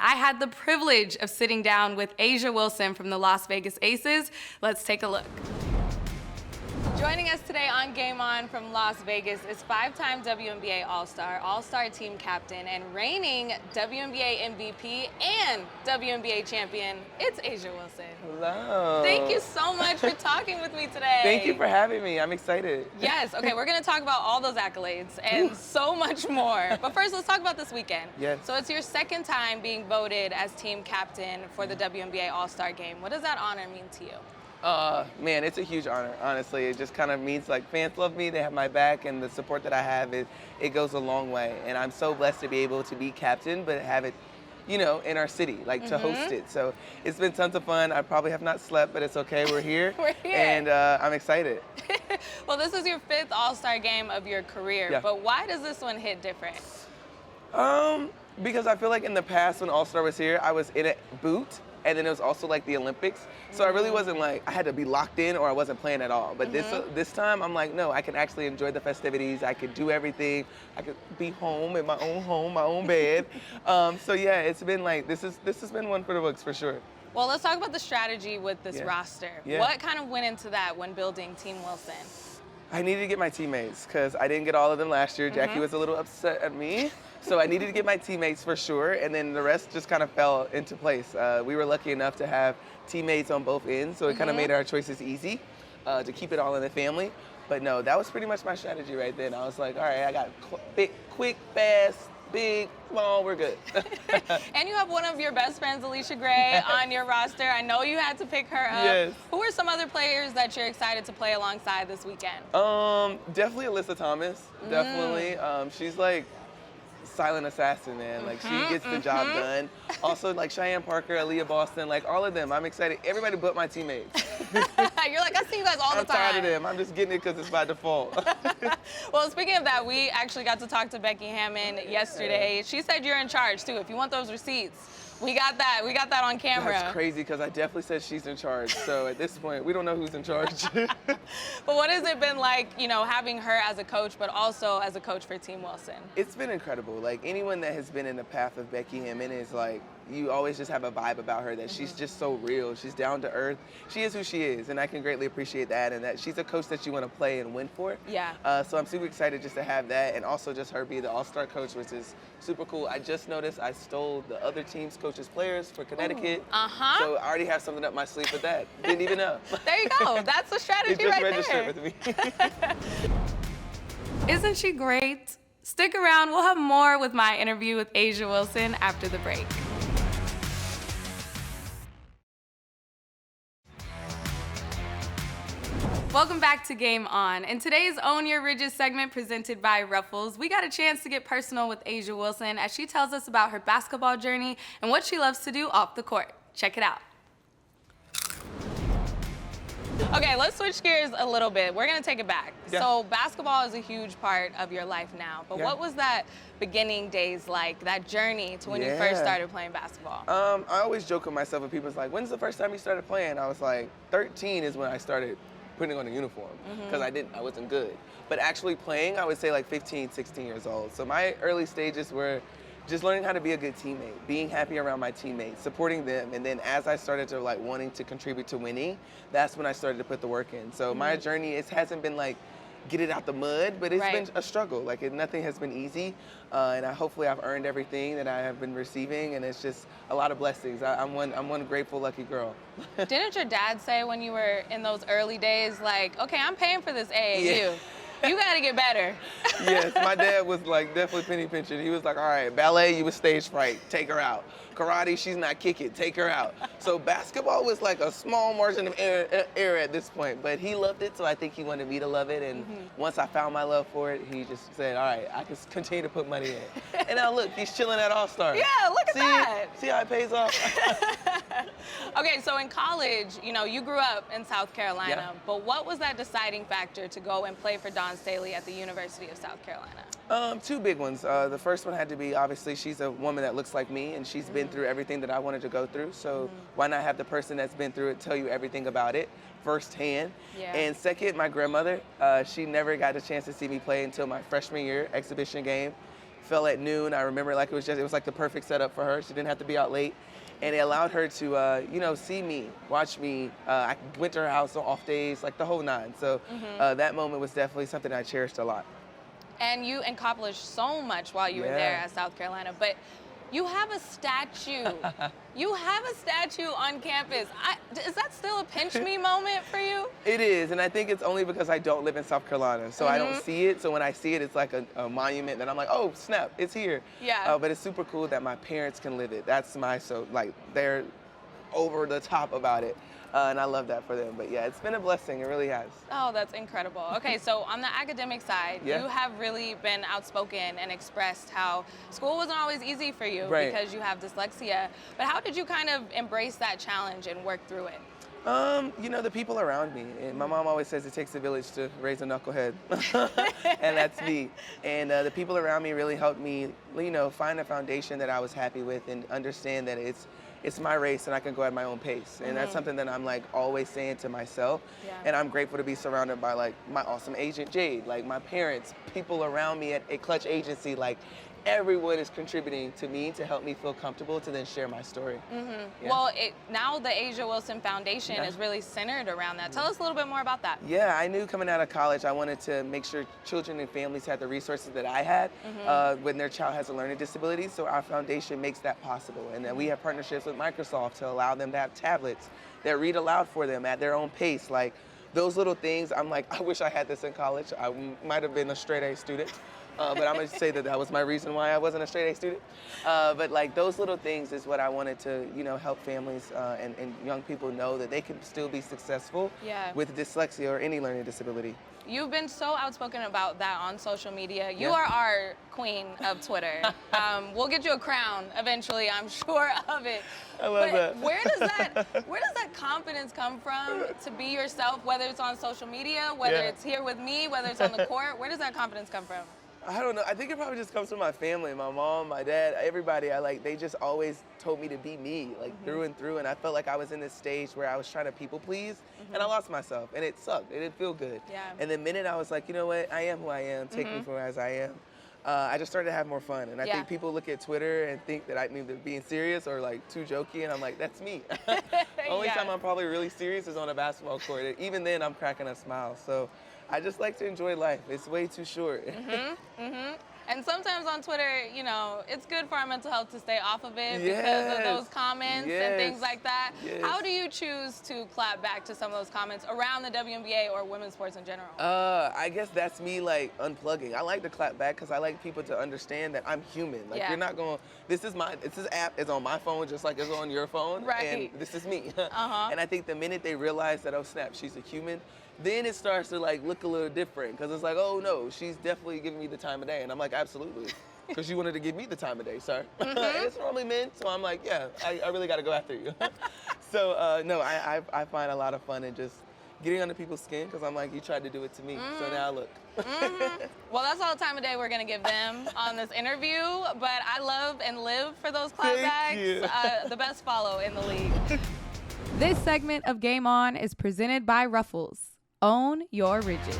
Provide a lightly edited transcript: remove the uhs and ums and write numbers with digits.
I had the privilege of sitting down with A'ja Wilson from the Las Vegas Aces. Let's take a look. Joining us today on Game On from Las Vegas is five-time WNBA All-Star, All-Star team captain, and reigning WNBA MVP and WNBA champion. It's A'ja Wilson. Hello. Thank you so much for talking with me today. Thank you for having me. I'm excited. Yes. Okay, we're going to talk about all those accolades and so much more. But first, let's talk about this weekend. Yes. So it's your second time being voted as team captain for the WNBA All-Star Game. What does that honor mean to you? Man, it's a huge honor, honestly. It just kind of means like fans love me, they have my back, and the support that I have, it goes a long way. And I'm so blessed to be able to be captain, but have it, you know, in our city, like to host it. So it's been tons of fun. I probably have not slept, but it's okay, we're here. We're here. And I'm excited. Well, this is your fifth All-Star game of your career, Yeah. but why does this one hit different? Because I feel like in the past when All-Star was here, I was in a boot, and then it was also like the Olympics. So I really wasn't like, I had to be locked in or I wasn't playing at all. But this time I'm like, no, I can actually enjoy the festivities. I could do everything. I could be home in my own bed. So yeah, it's been like, this has been one for the books for sure. Well, let's talk about the strategy with this Yeah. roster. Yeah. What kind of went into that when building Team Wilson? I needed to get my teammates because I didn't get all of them last year. Jackie was a little upset at me. So I needed to get my teammates for sure, and then the rest just kind of fell into place. We were lucky enough to have teammates on both ends, so it kind of made our choices easy to keep it all in the family. But no, that was pretty much my strategy right then. I was like, all right, I got quick, fast, big, small, we're good. And you have one of your best friends, Alicia Gray, on your roster. I know you had to pick her up. Yes. Who are some other players that you're excited to play alongside this weekend? Definitely Alyssa Thomas, definitely. She's like silent assassin, man. Like she gets the job done. Also like Cheyenne Parker, Aaliyah Boston, like all of them. I'm excited. Everybody but my teammates. You're like, I see you guys all the time. I'm tired of them. I'm just getting it because it's by default. Well, speaking of that, we actually got to talk to Becky Hammond yesterday. She said you're in charge too. If you want those receipts, we got that. We got that on camera. That's crazy because I definitely said she's in charge. So at this point, we don't know who's in charge. But what has it been like, you know, having her as a coach, but also as a coach for Team Wilson? It's been incredible. Like anyone that has been in the path of Becky Hammond is like, you always just have a vibe about her that she's just so real. She's down to earth. She is who she is, and I can greatly appreciate that. And that she's a coach that you want to play and win for. Yeah. So I'm super excited just to have that, and also just her be the All-Star coach, which is super cool. I just noticed I stole the other team's coaches' players for Connecticut. So I already have something up my sleeve with that. Didn't even know. There you go. That's the strategy It just right registered there. with me. Isn't she great? Stick around. We'll have more with my interview with A'ja Wilson after the break. Welcome back to Game On. In today's Own Your Ridges segment presented by Ruffles, we got a chance to get personal with A'ja Wilson as she tells us about her basketball journey and what she loves to do off the court. Check it out. Okay, let's switch gears a little bit. We're gonna take it back. Yeah. So basketball is a huge part of your life now, but Yeah. what was that beginning days like, that journey to when you first Yeah. started playing basketball? I always joke with myself when people's like, when's the first time you started playing? I was like, 13 is when I started putting on a uniform because I wasn't good. But actually playing, I would say like 15, 16 years old. So my early stages were just learning how to be a good teammate, being happy around my teammates, supporting them. And then as I started to like wanting to contribute to winning, that's when I started to put the work in. So my journey, it hasn't been like, get it out the mud, but it's been a struggle. Like nothing has been easy, and hopefully I've earned everything that I have been receiving, and it's just a lot of blessings. I'm one grateful, lucky girl. Didn't your dad say when you were in those early days, like, okay, I'm paying for this AAU. Yeah. You gotta get better. Yes, my dad was like definitely penny pinching. He was like, all right, ballet, you was stage fright, take her out. Karate, she's not kicking, take her out. So basketball was like a small margin of error at this point, but he loved it, so I think he wanted me to love it. And once I found my love for it, he just said, all right, I can continue to put money in. And now look, he's chilling at All-Star. Yeah, look at that. See how it pays off? Okay, so in college, you know, you grew up in South Carolina, Yeah. but what was that deciding factor to go and play for Dawn Staley at the University of South Carolina? Two big ones. The first one had to be, obviously, she's a woman that looks like me, and she's been through everything that I wanted to go through. So why not have the person that's been through it tell you everything about it firsthand? Yeah. And second, my grandmother, she never got a chance to see me play until my freshman year exhibition game. fell at noon. I remember like it was like the perfect setup for her. She didn't have to be out late. And it allowed her to, see me, watch me. I went to her house on off days, like the whole nine. So that moment was definitely something I cherished a lot. And you accomplished so much while you were there at South Carolina, but you have a statue. You have a statue on campus. Is that still a pinch me moment for you? It is, and I think it's only because I don't live in South Carolina, so I don't see it. So when I see it, it's like a monument that I'm like, oh snap, it's here. Yeah. But it's super cool that my parents can live it. That's they're over the top about it. And I love that for them. But yeah, it's been a blessing. It really has. Oh, that's incredible. Okay, so on the academic side, you have really been outspoken and expressed how school wasn't always easy for you because you have dyslexia. But how did you kind of embrace that challenge and work through it? The people around me. And my mom always says it takes a village to raise a knucklehead. And that's me. And the people around me really helped me, find a foundation that I was happy with and understand that it's my race and I can go at my own pace. And that's something that I'm like always saying to myself. Yeah. And I'm grateful to be surrounded by like my awesome agent Jade, like my parents, people around me at a Clutch agency, like everyone is contributing to me to help me feel comfortable to then share my story. Yeah. Well, now the Asia Wilson Foundation is really centered around that. Tell us a little bit more about that. Yeah, I knew coming out of college I wanted to make sure children and families had the resources that I had when their child has a learning disability. So our foundation makes that possible. And then we have partnerships with Microsoft to allow them to have tablets that read aloud for them at their own pace. Like those little things, I'm like, I wish I had this in college. I might have been a straight A student. But I'm going to say that was my reason why I wasn't a straight A student. But like those little things is what I wanted to, help families and young people know that they can still be successful with dyslexia or any learning disability. You've been so outspoken about that on social media. You are our queen of Twitter. We'll get you a crown eventually, I'm sure of it. I love that. Where does that confidence come from to be yourself, whether it's on social media, whether it's here with me, whether it's on the court? Where does that confidence come from? I don't know. I think it probably just comes from my family, my mom, my dad, everybody. They just always told me to be me, through and through. And I felt like I was in this stage where I was trying to people please, and I lost myself, and it sucked. It didn't feel good. Yeah. And the minute I was like, you know what, I am who I am. Take me for as I am. I just started to have more fun. And I think people look at Twitter and think that I'm either being serious or too jokey, and I'm like, that's me. Only time I'm probably really serious is on a basketball court. Even then, I'm cracking a smile. So I just like to enjoy life. It's way too short. And sometimes on Twitter, it's good for our mental health to stay off of it because of those comments and things like that. How do you choose to clap back to some of those comments around the WNBA or women's sports in general? I guess that's me unplugging. I like to clap back because I like people to understand that I'm human. You're not going, this app is on my phone just like it's on your phone. And this is me. And I think the minute they realize that, oh snap, she's a human, then it starts to look a little different because it's like, oh no, she's definitely giving me the time of day. And I'm like, absolutely. Because you wanted to give me the time of day, sir. And it's normally men, so I'm like, yeah, I really got to go after you. So no, I find a lot of fun in just getting under people's skin because I'm like, you tried to do it to me, so now look. Well, that's all the time of day we're going to give them on this interview, but I love and live for those clapbacks. The best follow in the league. This segment of Game On is presented by Ruffles. Own your ridges.